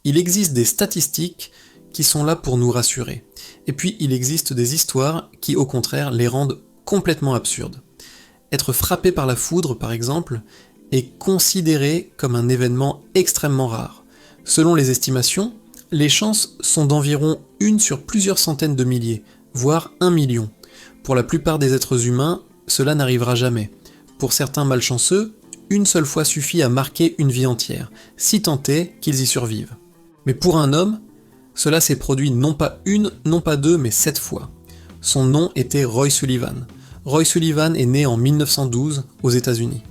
Il existe des statistiques qui sont là pour nous rassurer. Et puis il existe des histoires qui au contraire les rendent complètement absurdes. Être frappé par la foudre par exemple est considéré comme un événement extrêmement rare. Selon les estimations, les chances sont d'environ 1 sur plusieurs centaines de milliers, voire 1 million. Pour la plupart des êtres humains, cela n'arrivera jamais. Pour certains malchanceux, une seule fois suffit à marquer une vie entière, si tant est qu'ils y survivent. Mais pour un homme, cela s'est produit non pas 1, non pas 2, mais 7 fois. Son nom était Roy Sullivan. Roy Sullivan est né en 1912 aux États-Unis.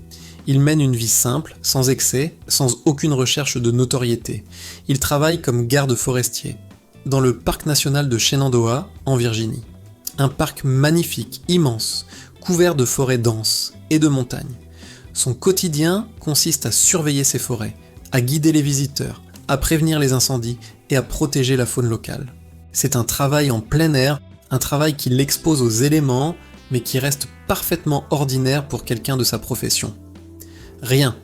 Il mène une vie simple, sans excès, sans aucune recherche de notoriété. Il travaille comme garde forestier, dans le parc national de Shenandoah, en Virginie. Un parc magnifique, immense, couvert de forêts denses et de montagnes. Son quotidien consiste à surveiller ces forêts, à guider les visiteurs, à prévenir les incendies et à protéger la faune locale. C'est un travail en plein air, un travail qui l'expose aux éléments, mais qui reste parfaitement ordinaire pour quelqu'un de sa profession. Rien,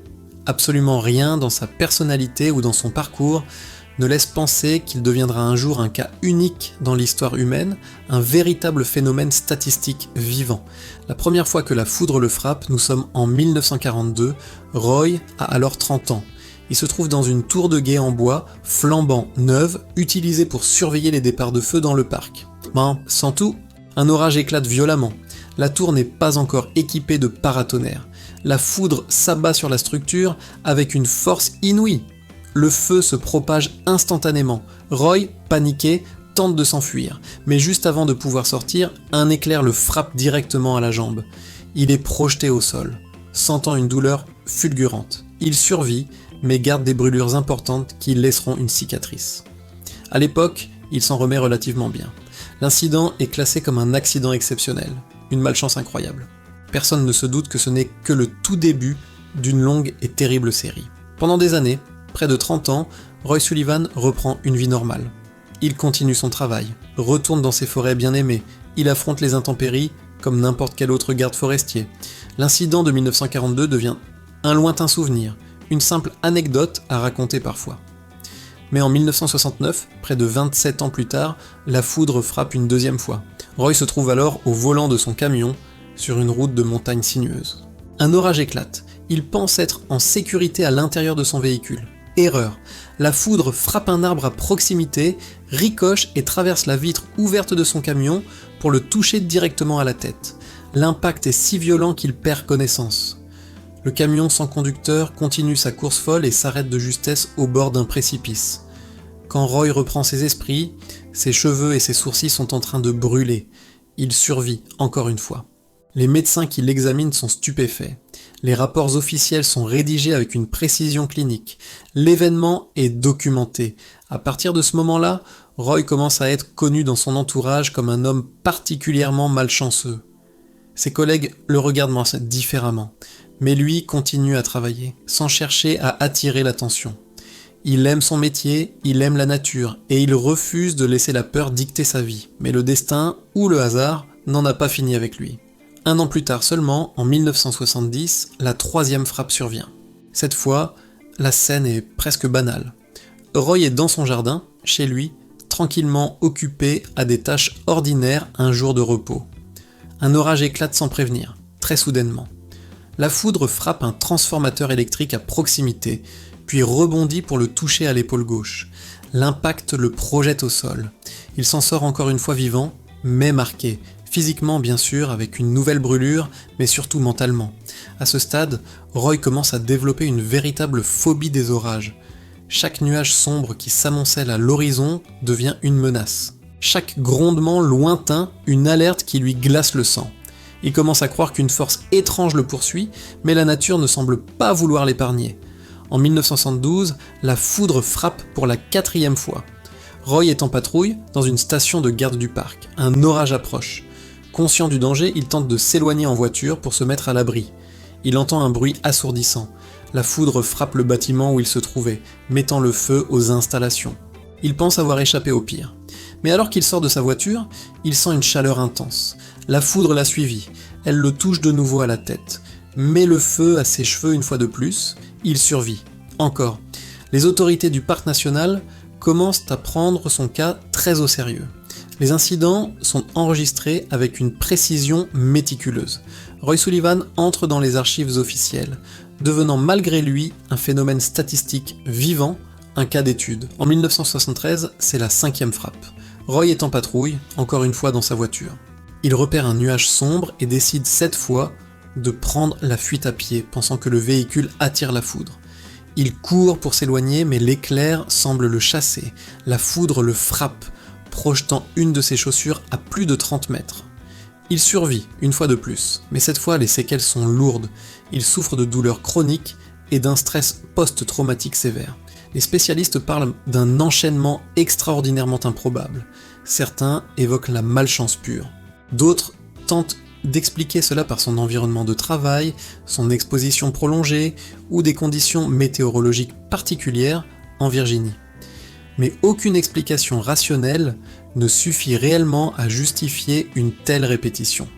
absolument rien dans sa personnalité ou dans son parcours ne laisse penser qu'il deviendra un jour un cas unique dans l'histoire humaine, un véritable phénomène statistique vivant. La première fois que la foudre le frappe, nous sommes en 1942, Roy a alors 30 ans. Il se trouve dans une tour de guet en bois, flambant neuve, utilisée pour surveiller les départs de feu dans le parc. Ben, sans tout, un orage éclate violemment. La tour n'est pas encore équipée de paratonnerres. La foudre s'abat sur la structure avec une force inouïe. Le feu se propage instantanément. Roy, paniqué, tente de s'enfuir, mais juste avant de pouvoir sortir, un éclair le frappe directement à la jambe. Il est projeté au sol, sentant une douleur fulgurante. Il survit, mais garde des brûlures importantes qui laisseront une cicatrice. À l'époque, il s'en remet relativement bien. L'incident est classé comme un accident exceptionnel, une malchance incroyable. Personne ne se doute que ce n'est que le tout début d'une longue et terrible série. Pendant des années, près de 30 ans, Roy Sullivan reprend une vie normale. Il continue son travail, retourne dans ses forêts bien aimées, il affronte les intempéries comme n'importe quel autre garde forestier. L'incident de 1942 devient un lointain souvenir, une simple anecdote à raconter parfois. Mais en 1969, près de 27 ans plus tard, la foudre frappe une deuxième fois. Roy se trouve alors au volant de son camion, sur une route de montagne sinueuse. Un orage éclate, il pense être en sécurité à l'intérieur de son véhicule. Erreur, la foudre frappe un arbre à proximité, ricoche et traverse la vitre ouverte de son camion pour le toucher directement à la tête. L'impact est si violent qu'il perd connaissance. Le camion sans conducteur continue sa course folle et s'arrête de justesse au bord d'un précipice. Quand Roy reprend ses esprits, ses cheveux et ses sourcils sont en train de brûler. Il survit encore une fois. Les médecins qui l'examinent sont stupéfaits. Les rapports officiels sont rédigés avec une précision clinique. L'événement est documenté. À partir de ce moment-là, Roy commence à être connu dans son entourage comme un homme particulièrement malchanceux. Ses collègues le regardent différemment, mais lui continue à travailler, sans chercher à attirer l'attention. Il aime son métier, il aime la nature, et il refuse de laisser la peur dicter sa vie. Mais le destin, ou le hasard, n'en a pas fini avec lui. 1 an plus tard seulement, en 1970, la 3e frappe survient. Cette fois, la scène est presque banale. Roy est dans son jardin, chez lui, tranquillement occupé à des tâches ordinaires un jour de repos. Un orage éclate sans prévenir, très soudainement. La foudre frappe un transformateur électrique à proximité, puis rebondit pour le toucher à l'épaule gauche. L'impact le projette au sol. Il s'en sort encore une fois vivant, mais marqué. Physiquement bien sûr, avec une nouvelle brûlure, mais surtout mentalement. À ce stade, Roy commence à développer une véritable phobie des orages. Chaque nuage sombre qui s'amoncelle à l'horizon devient une menace. Chaque grondement lointain, une alerte qui lui glace le sang. Il commence à croire qu'une force étrange le poursuit, mais la nature ne semble pas vouloir l'épargner. En 1972, la foudre frappe pour la 4e fois. Roy est en patrouille dans une station de garde du parc. Un orage approche. Conscient du danger, il tente de s'éloigner en voiture pour se mettre à l'abri. Il entend un bruit assourdissant. La foudre frappe le bâtiment où il se trouvait, mettant le feu aux installations. Il pense avoir échappé au pire. Mais alors qu'il sort de sa voiture, il sent une chaleur intense. La foudre l'a suivi. Elle le touche de nouveau à la tête. Met le feu à ses cheveux une fois de plus. Il survit. Encore. Les autorités du parc national commencent à prendre son cas très au sérieux. Les incidents sont enregistrés avec une précision méticuleuse. Roy Sullivan entre dans les archives officielles, devenant malgré lui un phénomène statistique vivant, un cas d'étude. En 1973, c'est la 5e frappe. Roy est en patrouille, encore une fois dans sa voiture. Il repère un nuage sombre et décide cette fois de prendre la fuite à pied, pensant que le véhicule attire la foudre. Il court pour s'éloigner, mais l'éclair semble le chasser. La foudre le frappe, projetant une de ses chaussures à plus de 30 mètres. Il survit, une fois de plus, mais cette fois les séquelles sont lourdes. Il souffre de douleurs chroniques et d'un stress post-traumatique sévère. Les spécialistes parlent d'un enchaînement extraordinairement improbable. Certains évoquent la malchance pure. D'autres tentent d'expliquer cela par son environnement de travail, son exposition prolongée ou des conditions météorologiques particulières en Virginie. Mais aucune explication rationnelle ne suffit réellement à justifier une telle répétition.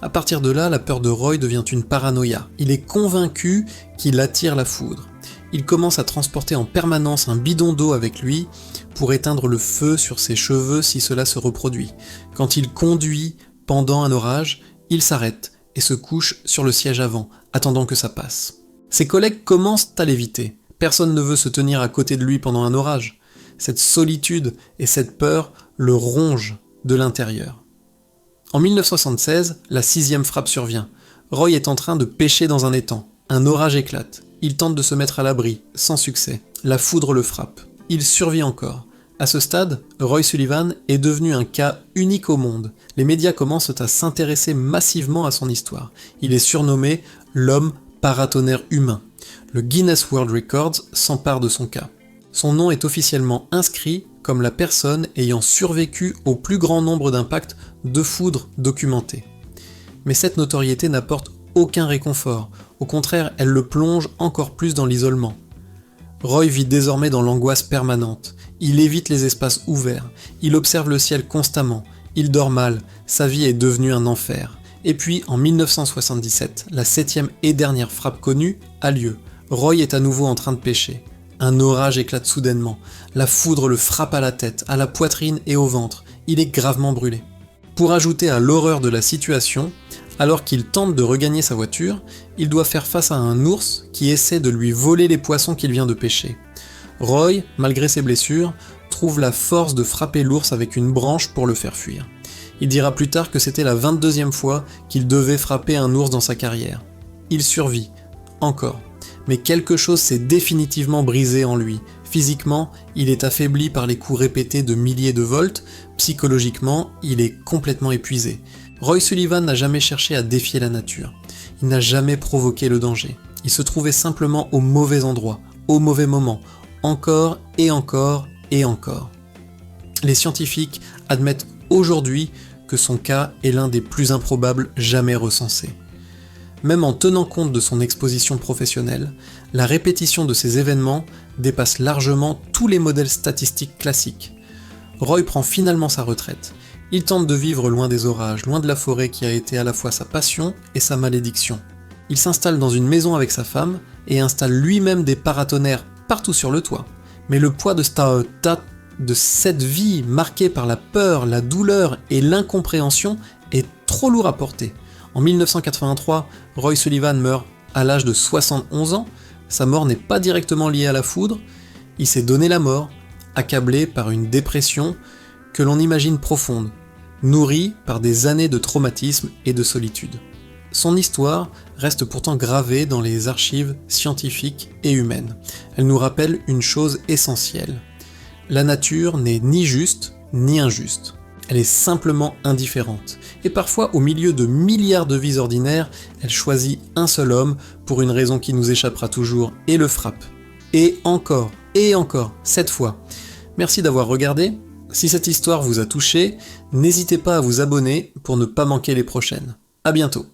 À partir de là, la peur de Roy devient une paranoïa. Il est convaincu qu'il attire la foudre. Il commence à transporter en permanence un bidon d'eau avec lui pour éteindre le feu sur ses cheveux si cela se reproduit. Quand il conduit pendant un orage, il s'arrête et se couche sur le siège avant, attendant que ça passe. Ses collègues commencent à l'éviter. Personne ne veut se tenir à côté de lui pendant un orage. Cette solitude et cette peur le rongent de l'intérieur. En 1976, la 6e frappe survient. Roy est en train de pêcher dans un étang. Un orage éclate. Il tente de se mettre à l'abri, sans succès. La foudre le frappe. Il survit encore. À ce stade, Roy Sullivan est devenu un cas unique au monde. Les médias commencent à s'intéresser massivement à son histoire. Il est surnommé l'homme paratonnerre humain. Le Guinness World Records s'empare de son cas. Son nom est officiellement inscrit comme la personne ayant survécu au plus grand nombre d'impacts de foudre documentés. Mais cette notoriété n'apporte aucun réconfort. Au contraire, elle le plonge encore plus dans l'isolement. Roy vit désormais dans l'angoisse permanente. Il évite les espaces ouverts. Il observe le ciel constamment. Il dort mal. Sa vie est devenue un enfer. Et puis, en 1977, la 7e et dernière frappe connue a lieu. Roy est à nouveau en train de pêcher. Un orage éclate soudainement. La foudre le frappe à la tête, à la poitrine et au ventre. Il est gravement brûlé. Pour ajouter à l'horreur de la situation, alors qu'il tente de regagner sa voiture, il doit faire face à un ours qui essaie de lui voler les poissons qu'il vient de pêcher. Roy, malgré ses blessures, trouve la force de frapper l'ours avec une branche pour le faire fuir. Il dira plus tard que c'était la 22e fois qu'il devait frapper un ours dans sa carrière. Il survit, encore. Mais quelque chose s'est définitivement brisé en lui. Physiquement, il est affaibli par les coups répétés de milliers de volts. Psychologiquement, il est complètement épuisé. Roy Sullivan n'a jamais cherché à défier la nature. Il n'a jamais provoqué le danger. Il se trouvait simplement au mauvais endroit, au mauvais moment, encore et encore et encore. Les scientifiques admettent aujourd'hui que son cas est l'un des plus improbables jamais recensés. Même en tenant compte de son exposition professionnelle, la répétition de ces événements dépasse largement tous les modèles statistiques classiques. Roy prend finalement sa retraite. Il tente de vivre loin des orages, loin de la forêt qui a été à la fois sa passion et sa malédiction. Il s'installe dans une maison avec sa femme et installe lui-même des paratonnerres partout sur le toit. Mais le poids de cette vie marquée par la peur, la douleur et l'incompréhension est trop lourd à porter. En 1983, Roy Sullivan meurt à l'âge de 71 ans. Sa mort n'est pas directement liée à la foudre. Il s'est donné la mort, accablé par une dépression que l'on imagine profonde, nourrie par des années de traumatisme et de solitude. Son histoire reste pourtant gravée dans les archives scientifiques et humaines. Elle nous rappelle une chose essentielle. La nature n'est ni juste ni injuste. Elle est simplement indifférente. Et parfois, au milieu de milliards de vies ordinaires, elle choisit un seul homme pour une raison qui nous échappera toujours et le frappe. Et encore, cette fois. Merci d'avoir regardé. Si cette histoire vous a touché, n'hésitez pas à vous abonner pour ne pas manquer les prochaines. À bientôt.